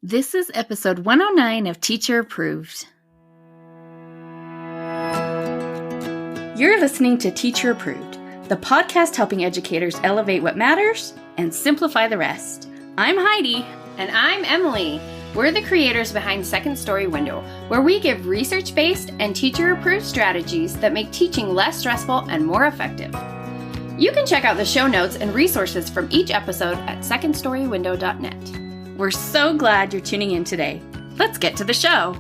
This is episode 109 of Teacher Approved. You're listening to Teacher Approved, the podcast helping educators elevate what matters and simplify the rest. I'm Heidi. And I'm Emily. We're the creators behind Second Story Window, where we give research-based and teacher-approved strategies that make teaching less stressful and more effective. You can check out the show notes and resources from each episode at secondstorywindow.net. We're so glad you're tuning in today. Let's get to the show.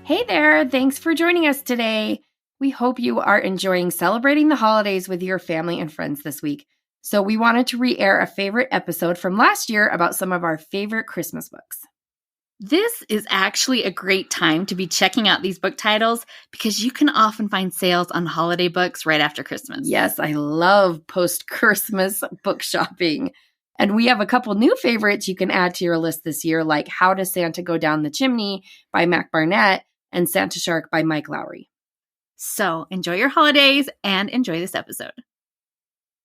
Hey there, thanks for joining us today. We hope you are enjoying celebrating the holidays with your family and friends this week. So we wanted to re-air a favorite episode from last year about some of our favorite Christmas books. This is actually a great time to be checking out these book titles because you can often find sales on holiday books right after Christmas. Yes, I love post-Christmas book shopping. And we have a couple new favorites you can add to your list this year, like How Does Santa Go Down the Chimney by Mac Barnett and Santa Shark by Mike Lowry. So enjoy your holidays and enjoy this episode.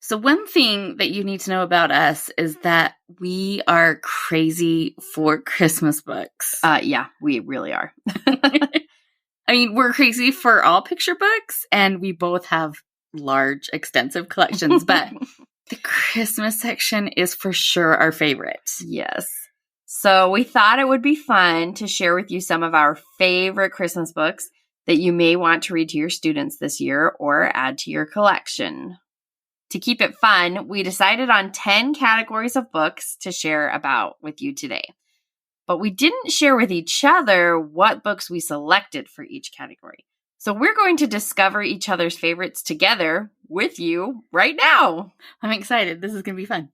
So one thing that you need to know about us is that we are crazy for Christmas books. Yeah, we really are. I mean, we're crazy for all picture books, and we both have large, extensive collections, but the Christmas section is for sure our favorite. Yes. So we thought it would be fun to share with you some of our favorite Christmas books that you may want to read to your students this year or add to your collection. To keep it fun, we decided on 10 categories of books to share about with you today. But we didn't share with each other what books we selected for each category. So we're going to discover each other's favorites together with you right now. I'm excited. This is going to be fun.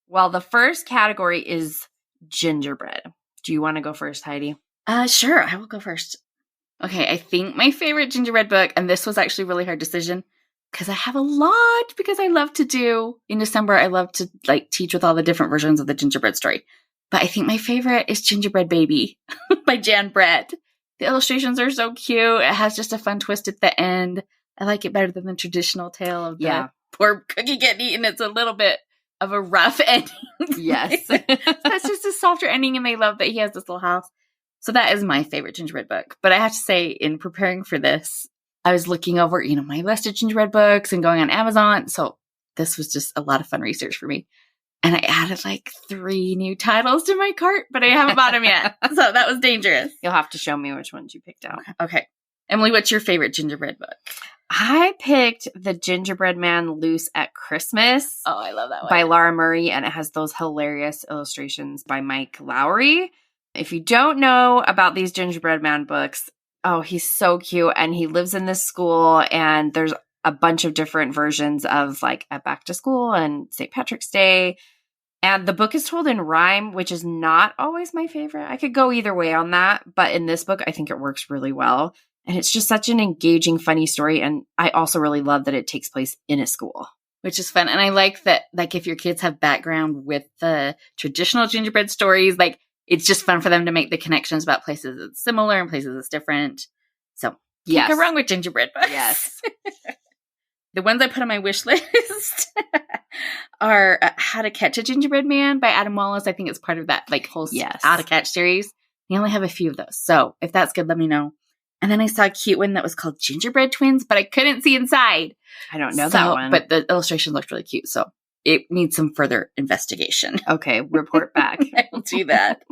Well, the first category is gingerbread. Do you want to go first, Heidi? Sure. I will go first. Okay, I think my favorite gingerbread book, and this was actually a really hard decision, because I have a lot, because I love to do, in December, I love to teach with all the different versions of the gingerbread story. But I think my favorite is Gingerbread Baby by Jan Brett. The illustrations are so cute. It has just a fun twist at the end. I like it better than the traditional tale of the poor cookie getting eaten. It's a little bit of a rough ending. Yes. That's just a softer ending, and they love that he has this little house. So that is my favorite gingerbread book. But I have to say, in preparing for this, I was looking over, my list of gingerbread books and going on Amazon. So this was just a lot of fun research for me. And I added 3 new titles to my cart, but I haven't bought them yet. So that was dangerous. You'll have to show me which ones you picked out. Okay. Emily, what's your favorite gingerbread book? I picked The Gingerbread Man Loose at Christmas. Oh, I love that one. By Laura Murray, and it has those hilarious illustrations by Mike Lowry. If you don't know about these Gingerbread Man books, oh, he's so cute, and he lives in this school, and there's a bunch of different versions of a back to school and St. Patrick's Day. And the book is told in rhyme, which is not always my favorite. I could go either way on that, but in this book, I think it works really well. And it's just such an engaging, funny story. And I also really love that it takes place in a school. Which is fun. And I like that, if your kids have background with the traditional gingerbread stories, it's just fun for them to make the connections about places that's similar and places that's different. So, can't go wrong with gingerbread books. Yes. The ones I put on my wish list are How to Catch a Gingerbread Man by Adam Wallace. I think it's part of that whole How to Catch series. We only have a few of those. So if that's good, let me know. And then I saw a cute one that was called Gingerbread Twins, but I couldn't see inside. I don't know that one. But the illustration looked really cute. So it needs some further investigation. Okay, report back. I will do that.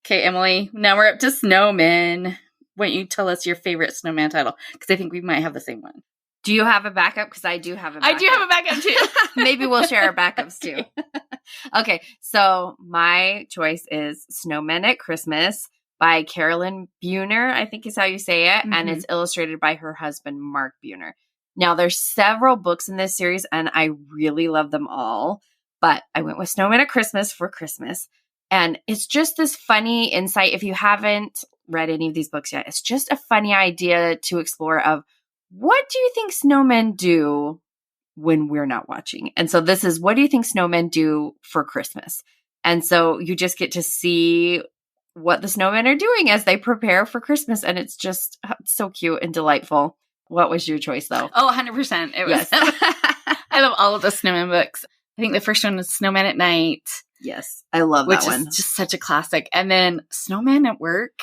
Okay, Emily, now we're up to snowmen. Why don't you tell us your favorite snowman title? Because I think we might have the same one. Do you have a backup? Because I do have a backup. I do have a backup too. Maybe we'll share our backups too. Okay, so my choice is Snowmen at Christmas by Carolyn Buhner, I think is how you say it. Mm-hmm. And it's illustrated by her husband, Mark Buhner. Now, there's several books in this series, and I really love them all. But I went with Snowmen at Christmas for Christmas. And it's just this funny insight. If you haven't read any of these books yet, it's just a funny idea to explore of, what do you think snowmen do when we're not watching? And so this is, what do you think snowmen do for Christmas? And so you just get to see what the snowmen are doing as they prepare for Christmas. And it's just so cute and delightful. What was your choice, though? Oh, 100%. It was. I love all of the snowman books. I think the first one was Snowman at Night. Yes, I love that one. Which is just such a classic. And then Snowman at Work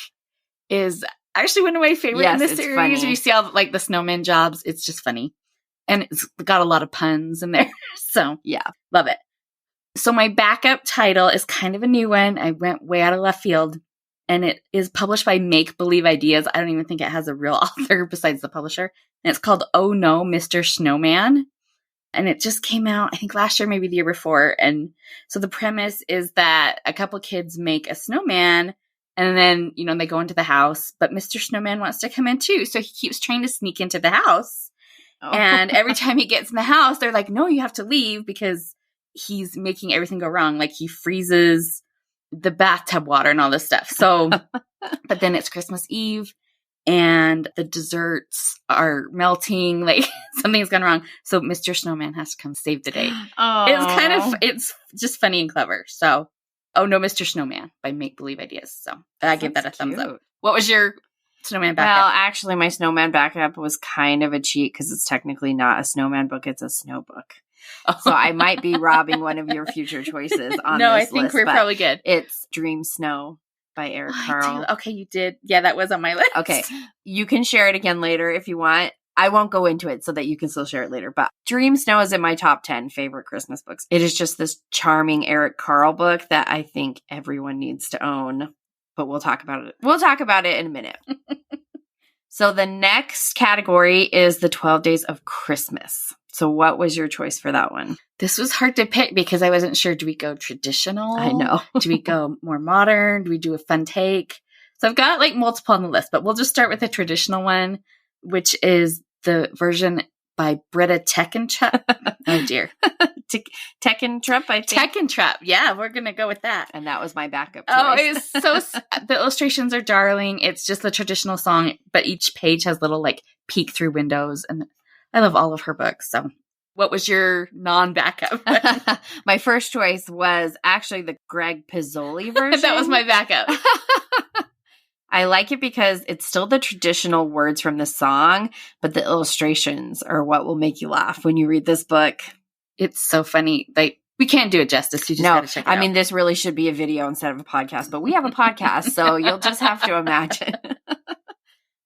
is actually one of my favorite in this series. Funny. You see all like the snowman jobs. It's just funny. And it's got a lot of puns in there. So yeah, love it. So my backup title is kind of a new one. I went way out of left field. And it is published by Make Believe Ideas. I don't even think it has a real author besides the publisher. And it's called Oh No, Mr. Snowman. And it just came out, I think last year, maybe the year before. And so the premise is that a couple kids make a snowman and then, they go into the house, but Mr. Snowman wants to come in too. So he keeps trying to sneak into the house. Oh. And every time he gets in the house, they're like, no, you have to leave because he's making everything go wrong. Like he freezes the bathtub water and all this stuff. So, but then it's Christmas Eve. And the desserts are melting, like something's gone wrong. So Mr. Snowman has to come save the day. Oh. It's just funny and clever. So, Oh No, Mr. Snowman by Make Believe Ideas. So I give that a thumbs up. What was your snowman backup? Well, actually, my snowman backup was kind of a cheat because it's technically not a snowman book. It's a snow book. So I might be robbing one of your future choices on no, this I think list, we're probably good. It's Dream Snow by Eric Carle. Okay, you did. Yeah, that was on my list. Okay. You can share it again later if you want. I won't go into it so that you can still share it later. But Dream Snow is in my top 10 favorite Christmas books. It is just this charming Eric Carle book that I think everyone needs to own. But we'll talk about it. We'll talk about it in a minute. So the next category is the 12 Days of Christmas. So what was your choice for that one? This was hard to pick because I wasn't sure. Do we go traditional? I know. Do we go more modern? Do we do a fun take? So I've got like multiple on the list, but we'll just start with the traditional one, which is the version by Britta Teckentrup. Oh dear. Teckentrup, I think. Teckentrup. Yeah, we're going to go with that. And that was my backup choice. Oh, it's so, the illustrations are darling. It's just the traditional song, but each page has little like peek through windows. And I love all of her books. So what was your non-backup? My first choice was actually the Greg Pizzoli version. That was my backup. I like it because it's still the traditional words from the song, but the illustrations are what will make you laugh when you read this book. It's so funny. Like, we can't do it justice. You just gotta check it out. I mean, this really should be a video instead of a podcast, but we have a podcast, so you'll just have to imagine.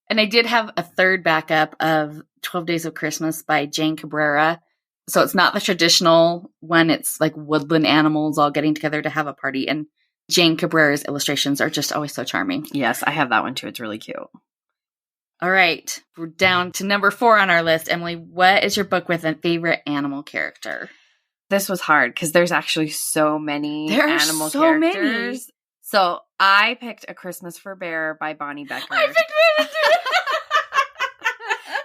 And I did have a third backup of 12 Days of Christmas by Jane Cabrera. So it's not the traditional one. It's like woodland animals all getting together to have a party. And Jane Cabrera's illustrations are just always so charming. Yes, I have that one too. It's really cute. All right. We're down to number 4 on our list. Emily, what is your book with a favorite animal character? This was hard because there's actually so many animal so characters. Many. So I picked A Christmas for Bear by Bonnie Becker. I picked that too.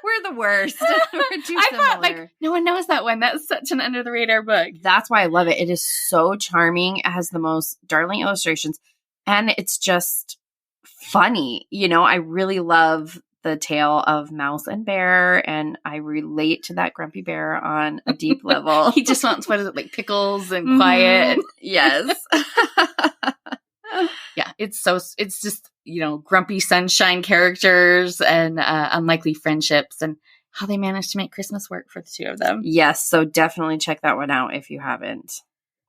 We're the worst. We're too similar. Thought, like, no one knows that one. That's such an under the radar book. That's why I love it. It is so charming. It has the most darling illustrations, and it's just funny. I really love the tale of Mouse and Bear, and I relate to that grumpy bear on a deep level. He just wants, what is it, like pickles and quiet? Yes. Yeah, it's just, grumpy sunshine characters and unlikely friendships and how they managed to make Christmas work for the two of them. Yes, so definitely check that one out if you haven't.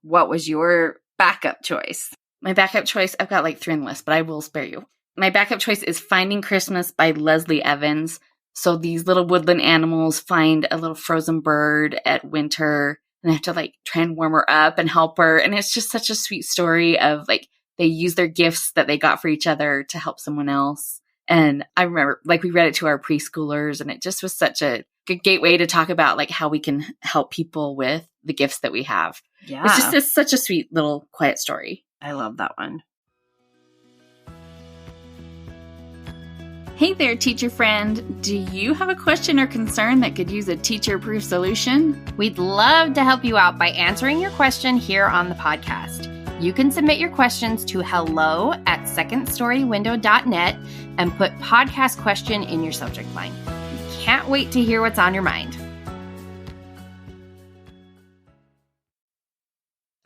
What was your backup choice? My backup choice, I've got like 3 on the list, but I will spare you. My backup choice is Finding Christmas by Leslie Evans. So these little woodland animals find a little frozen bird at winter and they have to like try and warm her up and help her. And it's just such a sweet story of like, they use their gifts that they got for each other to help someone else. And I remember like we read it to our preschoolers and it just was such a good gateway to talk about like how we can help people with the gifts that we have. Yeah. It's such a sweet little quiet story. I love that one. Hey there, teacher friend. Do you have a question or concern that could use a teacher-proof solution? We'd love to help you out by answering your question here on the podcast. You can submit your questions to hello@secondstorywindow.net and put podcast question in your subject line. We can't wait to hear what's on your mind.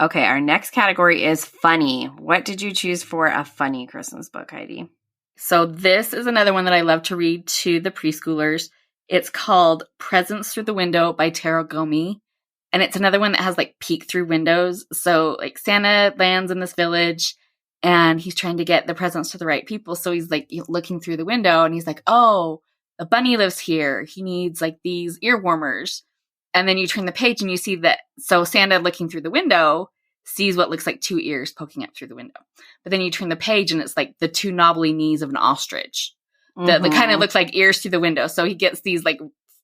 Okay, our next category is funny. What did you choose for a funny Christmas book, Heidi? So this is another one that I love to read to the preschoolers. It's called Presents Through the Window by Tara Gomi. And it's another one that has like peek through windows. So like Santa lands in this village and he's trying to get the presents to the right people. So he's like looking through the window and he's like, oh, a bunny lives here. He needs like these ear warmers. And then you turn the page and you see that. So Santa looking through the window sees what looks like 2 ears poking up through the window. But then you turn the page and it's like the 2 knobbly knees of an ostrich that kind of looks like ears through the window. So he gets these like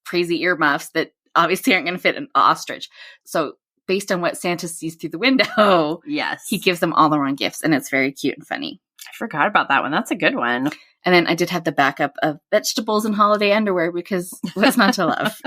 crazy earmuffs that obviously aren't going to fit an ostrich. So based on what Santa sees through the window, yes, he gives them all the wrong gifts. And it's very cute and funny. I forgot about that one. That's a good one. And then I did have the backup of vegetables and holiday underwear because what's not to love?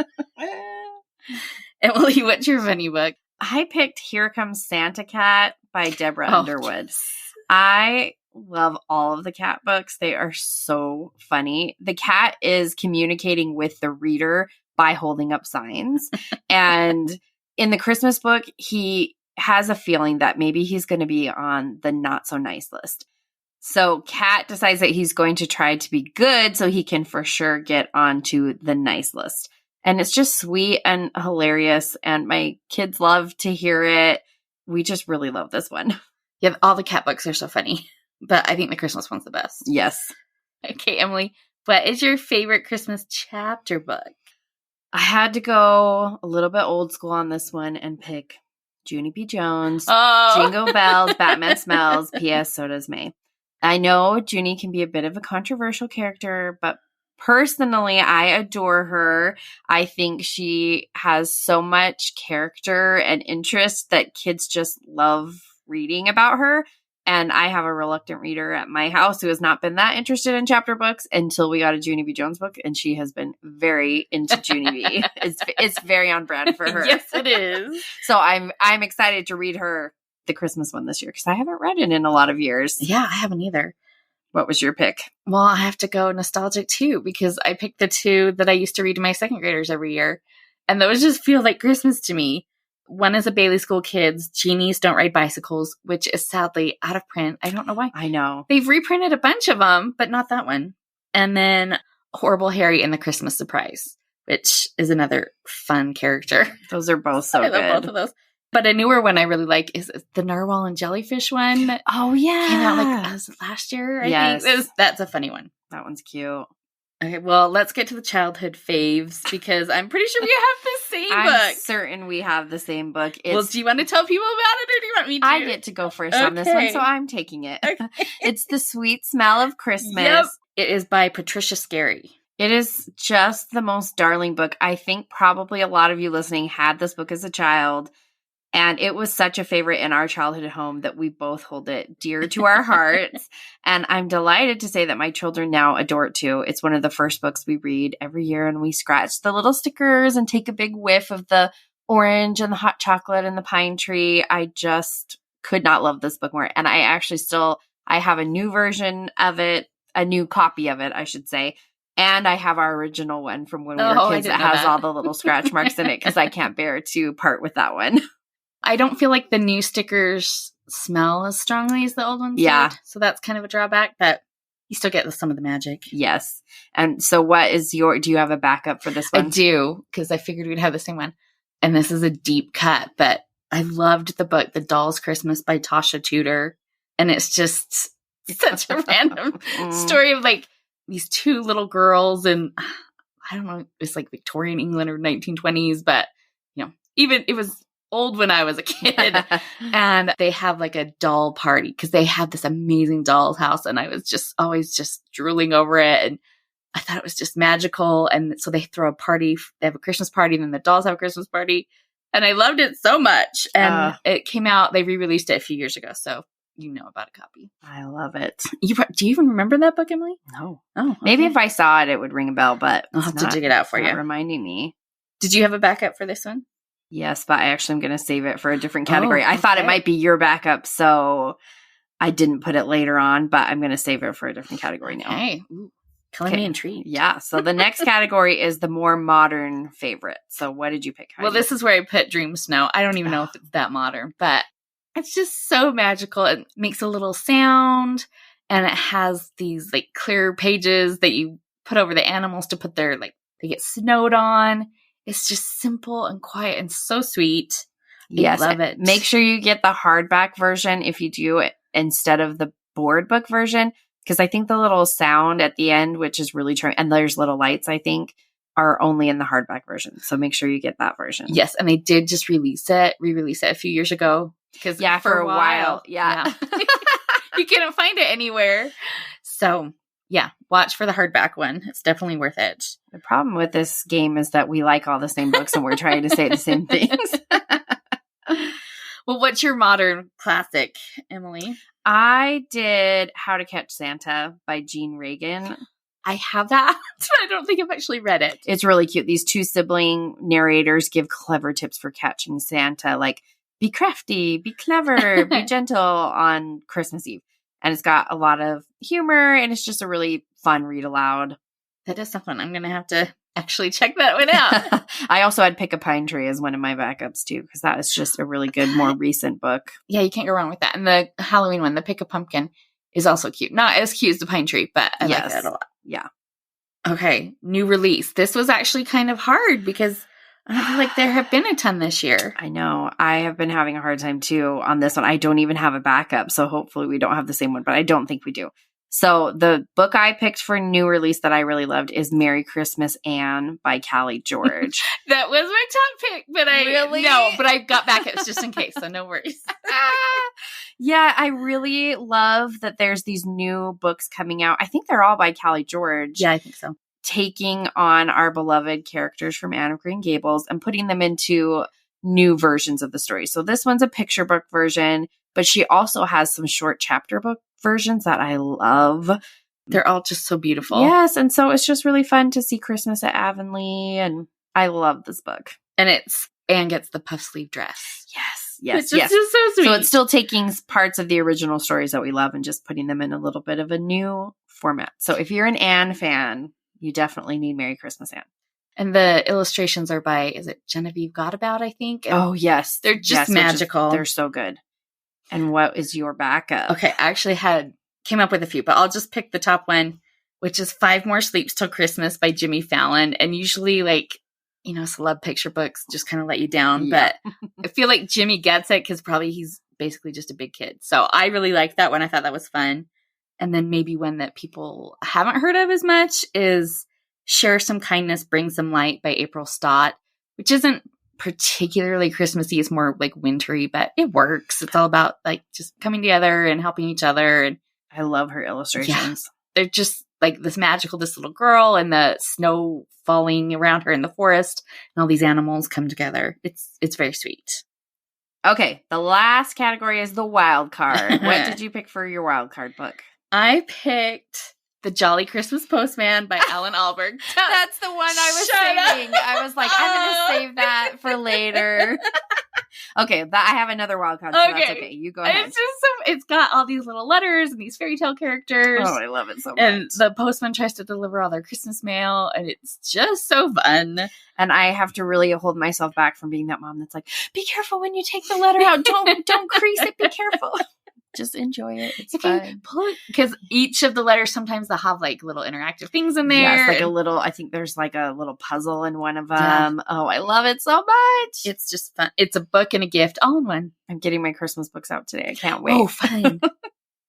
Emily, what's your funny book? I picked Here Comes Santa Cat by Deborah Underwood. Yes. I love all of the cat books. They are so funny. The cat is communicating with the reader by holding up signs. And in the Christmas book, he has a feeling that maybe he's going to be on the not so nice list. So Cat decides that he's going to try to be good so he can for sure get onto the nice list. And it's just sweet and hilarious. And my kids love to hear it. We just really love this one. Yeah, all the cat books are so funny. But I think the Christmas one's the best. Yes. Okay, Emily, what is your favorite Christmas chapter book? I had to go a little bit old school on this one and pick Junie B. Jones, Jingle Bells, Batman Smells, P.S. So Does May. I know Junie can be a bit of a controversial character, but personally, I adore her. I think she has so much character and interest that kids just love reading about her. And I have a reluctant reader at my house who has not been that interested in chapter books until we got a Junie B. Jones book, and she has been very into Junie B. It's very on brand for her. Yes, it is. So I'm excited to read her the Christmas one this year because I haven't read it in a lot of years. Yeah, I haven't either. What was your pick? Well, I have to go nostalgic too because I picked the 2 that I used to read to my second graders every year. And those just feel like Christmas to me. One is a Bailey School Kids, Genies Don't Ride Bicycles, which is sadly out of print. I don't know why. I know. They've reprinted a bunch of them, but not that one. And then Horrible Harry and the Christmas Surprise, which is another fun character. Those are both so good. I love both of those. But a newer one I really like is the Narwhal and Jellyfish one. Oh, yeah. Came out like last year, I think. That's a funny one. That one's cute. Okay, well, let's get to the childhood faves because I'm pretty sure we have the same book. I'm certain we have the same book. Well, do you want to tell people about it or do you want me to? I get to go first on this one, so I'm taking it. Okay. It's The Sweet Smell of Christmas. Yep. It is by Patricia Scarry. It is just the most darling book. I think probably a lot of you listening had this book as a child. And it was such a favorite in our childhood home that we both hold it dear to our hearts. And I'm delighted to say that my children now adore it too. It's one of the first books we read every year. And we scratch the little stickers and take a big whiff of the orange and the hot chocolate and the pine tree. I just could not love this book more. And I actually I have a new version of it, a new copy of it, I should say. And I have our original one from when we were kids that has all the little scratch marks in it because I can't bear to part with that one. I don't feel like the new stickers smell as strongly as the old ones did. So that's kind of a drawback, but you still get some of the magic. Yes. And so do you have a backup for this one? I do, because I figured we'd have the same one. And this is a deep cut, but I loved the book, The Doll's Christmas by Tasha Tudor. And it's just such a random story of like these 2 little girls and I don't know, it's like Victorian England or 1920s, but even it was old when I was a kid. And they have like a doll party because they have this amazing doll's house. And I was just always just drooling over it. And I thought it was just magical. And so they throw a party. They have a Christmas party and then the dolls have a Christmas party. And I loved it so much. And it came out, they re-released it a few years ago. So you know about a copy. I love it. Do you even remember that book, Emily? No. Oh, okay. Maybe if I saw it, it would ring a bell, but I'll have to dig it out for you. Reminding me. Did you have a backup for this one? Yes, but I actually am going to save it for a different category. I thought it might be your backup, so I didn't put it later on, but I'm going to save it for a different category now. Hey, killing me intrigued. Yeah, so the next category is the more modern favorite. So what did you pick, Heidi? Well, this is where I put Dream Snow. I don't even know if it's that modern, but it's just so magical. It makes a little sound, and it has these like clear pages that you put over the animals to put their they get snowed on. It's just simple and quiet and so sweet. Yes. I love it. Make sure you get the hardback version if you do it instead of the board book version, because I think the little sound at the end, which is really charming, and there's little lights, I think, are only in the hardback version. So make sure you get that version. Yes, and they did just re-release it a few years ago. Because for a while. Yeah. You couldn't find it anywhere. So yeah, watch for the hardback one. It's definitely worth it. The problem with this game is that we like all the same books and we're trying to say the same things. Well, what's your modern classic, Emily? I did How to Catch Santa by Jean Reagan. I have that, but I don't think I've actually read it. It's really cute. These two sibling narrators give clever tips for catching Santa, like be crafty, be clever, be gentle on Christmas Eve. And it's got a lot of humor, and it's just a really fun read aloud. That is so fun. I'm going to have to actually check that one out. I also had Pick a Pine Tree as one of my backups too, because that is just a really good, more recent book. Yeah, you can't go wrong with that. And the Halloween one, the Pick a Pumpkin, is also cute. Not as cute as the Pine Tree, but I like that a lot. Yeah. Okay, new release. This was actually kind of hard because I don't feel like there have been a ton this year. I know. I have been having a hard time too on this one. I don't even have a backup, so hopefully we don't have the same one, but I don't think we do. So the book I picked for new release that I really loved is Merry Christmas, Anne by Callie George. That was my top pick, but I got backups just in case, so no worries. Yeah, I really love that there's these new books coming out. I think they're all by Callie George. Yeah, I think so. Taking on our beloved characters from Anne of Green Gables and putting them into new versions of the story. So this one's a picture book version, but she also has some short chapter book versions that I love. They're all just so beautiful. Yes, and so it's just really fun to see Christmas at Avonlea, and I love this book. And it's Anne gets the puff sleeve dress. Yes. It's just so sweet. So it's still taking parts of the original stories that we love and just putting them in a little bit of a new format. So if you're an Anne fan, you definitely need Merry Christmas, Anne. And the illustrations are by, is it Genevieve Godabout, I think? And oh, yes. They're just magical. They're so good. And what is your backup? Okay, I actually came up with a few, but I'll just pick the top one, which is 5 More Sleeps Till Christmas by Jimmy Fallon. And usually, celeb picture books just kind of let you down. Yeah. But I feel like Jimmy gets it because probably he's basically just a big kid. So I really liked that one. I thought that was fun. And then maybe one that people haven't heard of as much is Share Some Kindness, Bring Some Light by April Stott, which isn't particularly Christmassy. It's more like wintry, but it works. It's all about just coming together and helping each other. And I love her illustrations. They're just this little girl and the snow falling around her in the forest and all these animals come together. It's very sweet. Okay. The last category is the wild card. What did you pick for your wild card book? I picked The Jolly Christmas Postman by Alan Alberg. That's the one I was saving. I was like, I'm going to save that for later. Okay, I have another wild card. So that's okay. You go ahead. It's got all these little letters and these fairy tale characters. Oh, I love it so much. And the postman tries to deliver all their Christmas mail, and it's just so fun. And I have to really hold myself back from being that mom that's like, be careful when you take the letter out. Don't crease it. Be careful. Just enjoy it. It's fun. Because each of the letters, sometimes they'll have little interactive things in there. Yes, I think there's a little puzzle in one of them. Yeah. Oh, I love it so much. It's just fun. It's a book and a gift all in one. I'm getting my Christmas books out today. I can't wait. Oh, fun.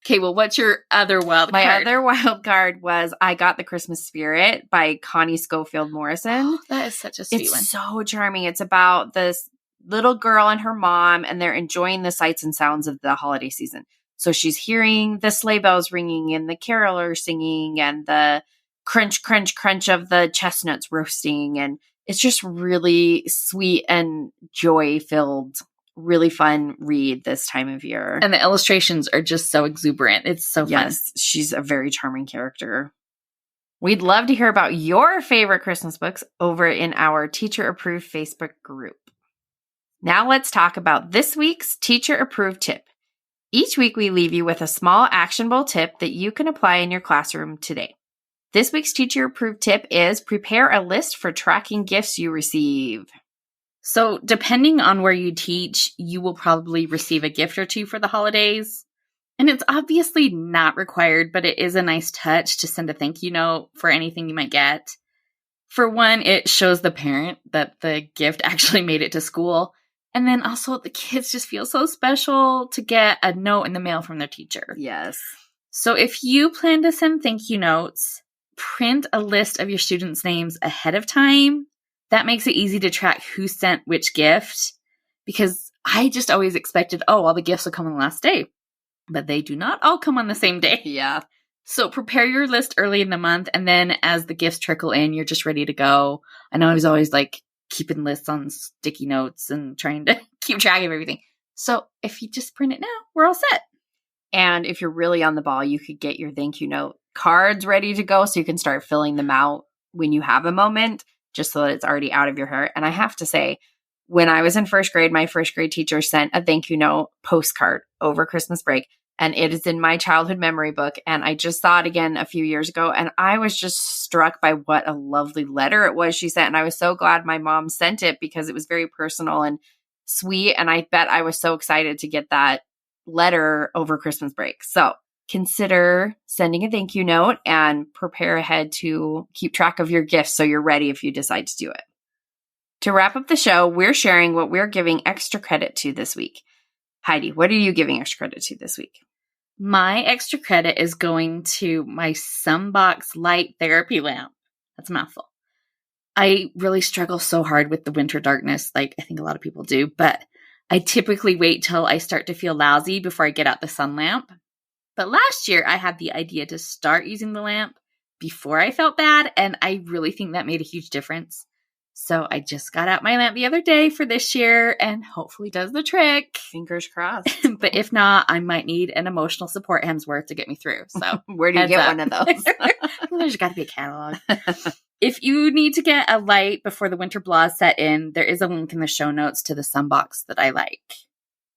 Okay, well, what's your other wild card? My other wild card was I Got the Christmas Spirit by Connie Schofield Morrison. Oh, that is such a sweet one. It's so charming. It's about this little girl and her mom, and they're enjoying the sights and sounds of the holiday season. So she's hearing the sleigh bells ringing and the carolers singing and the crunch, crunch, crunch of the chestnuts roasting. And it's just really sweet and joy-filled, really fun read this time of year. And the illustrations are just so exuberant. It's so fun. Yes, she's a very charming character. We'd love to hear about your favorite Christmas books over in our teacher-approved Facebook group. Now let's talk about this week's teacher-approved tip. Each week, we leave you with a small actionable tip that you can apply in your classroom today. This week's teacher-approved tip is prepare a list for tracking gifts you receive. So depending on where you teach, you will probably receive a gift or two for the holidays. And it's obviously not required, but it is a nice touch to send a thank you note for anything you might get. For one, it shows the parent that the gift actually made it to school. And then also the kids just feel so special to get a note in the mail from their teacher. Yes. So if you plan to send thank you notes, print a list of your students' names ahead of time. That makes it easy to track who sent which gift, because I just always expected, all the gifts will come on the last day. But they do not all come on the same day. Yeah. So prepare your list early in the month, and then as the gifts trickle in, you're just ready to go. I know I was always like keeping lists on sticky notes and trying to keep track of everything. So if you just print it now, we're all set. And if you're really on the ball, you could get your thank you note cards ready to go so you can start filling them out when you have a moment, just so that it's already out of your hair. And I have to say, when I was in first grade, my first grade teacher sent a thank you note postcard over Christmas break. And it is in my childhood memory book. And I just saw it again a few years ago. And I was just struck by what a lovely letter it was she sent. And I was so glad my mom sent it because it was very personal and sweet. And I bet I was so excited to get that letter over Christmas break. So consider sending a thank you note and prepare ahead to keep track of your gifts so you're ready if you decide to do it. To wrap up the show, we're sharing what we're giving extra credit to this week. Heidi, what are you giving extra credit to this week? My extra credit is going to my Sunbox light therapy lamp. That's a mouthful. I really struggle so hard with the winter darkness, like I think a lot of people do, but I typically wait till I start to feel lousy before I get out the sun lamp. But last year I had the idea to start using the lamp before I felt bad, and I really think that made a huge difference. So I just got out my lamp the other day for this year and hopefully does the trick. Fingers crossed. But if not, I might need an emotional support Hemsworth to get me through. So where do you get one of those? There's got to be a catalog. If you need to get a light before the winter blahs set in, there is a link in the show notes to the Sunbox that I like.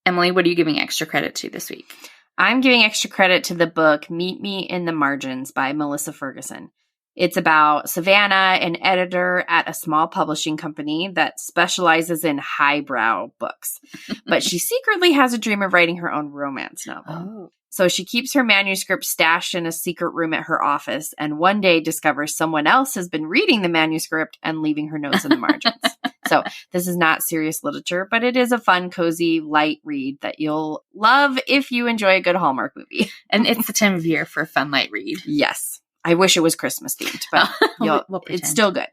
Emily, what are you giving extra credit to this week? I'm giving extra credit to the book Meet Me in the Margins by Melissa Ferguson. It's about Savannah, an editor at a small publishing company that specializes in highbrow books. But she secretly has a dream of writing her own romance novel. Oh. So she keeps her manuscript stashed in a secret room at her office, and one day discovers someone else has been reading the manuscript and leaving her notes in the margins. So this is not serious literature, but it is a fun, cozy, light read that you'll love if you enjoy a good Hallmark movie. And it's the time of year for a fun light read. Yes. I wish it was Christmas themed, but we'll it's still good.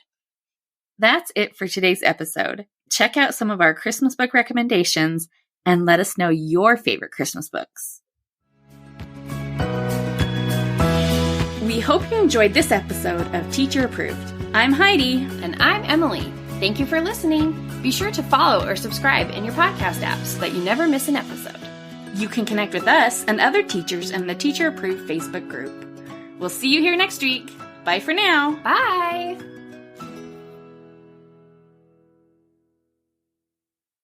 That's it for today's episode. Check out some of our Christmas book recommendations and let us know your favorite Christmas books. We hope you enjoyed this episode of Teacher Approved. I'm Heidi. And I'm Emily. Thank you for listening. Be sure to follow or subscribe in your podcast app so that you never miss an episode. You can connect with us and other teachers in the Teacher Approved Facebook group. We'll see you here next week. Bye for now. Bye.